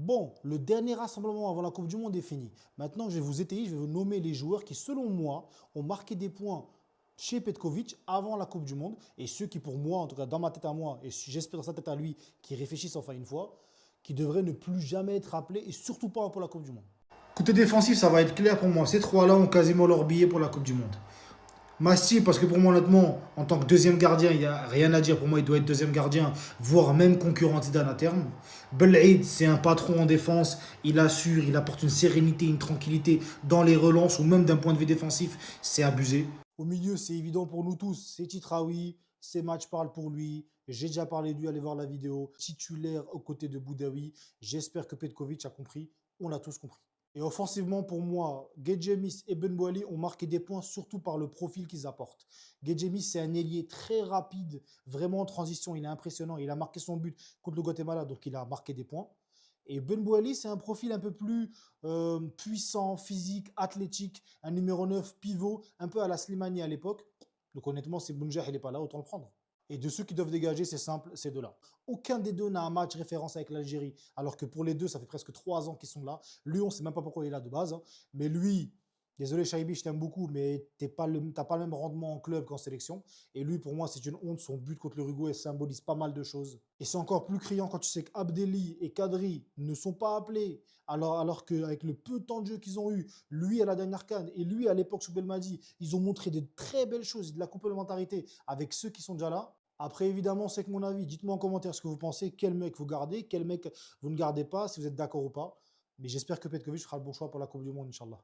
Bon, le dernier rassemblement avant la Coupe du Monde est fini. Maintenant, je vais vous étayer, je vais vous nommer les joueurs qui, selon moi, ont marqué des points chez Petkovic avant la Coupe du Monde et ceux qui, pour moi, en tout cas dans ma tête à moi, et j'espère dans sa tête à lui, qui réfléchissent enfin une fois, qui devraient ne plus jamais être appelés et surtout pas pour la Coupe du Monde. Côté défensif, ça va être clair pour moi. Ces trois-là ont quasiment leur billet pour la Coupe du Monde. Masti, parce que pour moi, honnêtement, en tant que deuxième gardien, il n'y a rien à dire. Pour moi, il doit être deuxième gardien, voire même concurrent Zidane à terme. Belhaid, c'est un patron en défense. Il assure, il apporte une sérénité, une tranquillité dans les relances ou même d'un point de vue défensif. C'est abusé. Au milieu, c'est évident pour nous tous. C'est Titraoui, ces matchs parlent pour lui. J'ai déjà parlé de lui, allez voir la vidéo. Titulaire aux côtés de Boudaoui. J'espère que Petkovic a compris. On l'a tous compris. Et offensivement, pour moi, Gedjemis et Ben Boali ont marqué des points surtout par le profil qu'ils apportent. Gedjemis, c'est un ailier très rapide, vraiment en transition. Il est impressionnant. Il a marqué son but contre le Guatemala, donc il a marqué des points. Et Ben Boali, c'est un profil un peu plus puissant, physique, athlétique, un numéro 9 pivot, un peu à la Slimani à l'époque. Donc honnêtement, si Bounjah n'est pas là, autant le prendre. Et de ceux qui doivent dégager, c'est simple, ces deux-là. Aucun des deux n'a un match référence avec l'Algérie, alors que pour les deux, ça fait presque 3 ans qu'ils sont là. Lui, on ne sait même pas pourquoi il est là de base, hein. Mais lui, désolé Shaibi, je t'aime beaucoup, mais tu n'as pas le même rendement en club qu'en sélection. Et lui, pour moi, c'est une honte. Son but contre l'Uruguay symbolise pas mal de choses. Et c'est encore plus criant quand tu sais qu'Abdelli et Kadri ne sont pas appelés, alors qu'avec le peu de temps de jeu qu'ils ont eu, lui à la dernière CAN et lui à l'époque sous Belmadi, ils ont montré de très belles choses, de la complémentarité avec ceux qui sont déjà là. Après, évidemment, c'est que mon avis. Dites-moi en commentaire ce que vous pensez, quel mec vous gardez, quel mec vous ne gardez pas, si vous êtes d'accord ou pas. Mais j'espère que Petkovic fera le bon choix pour la Coupe du Monde, Inch'Allah.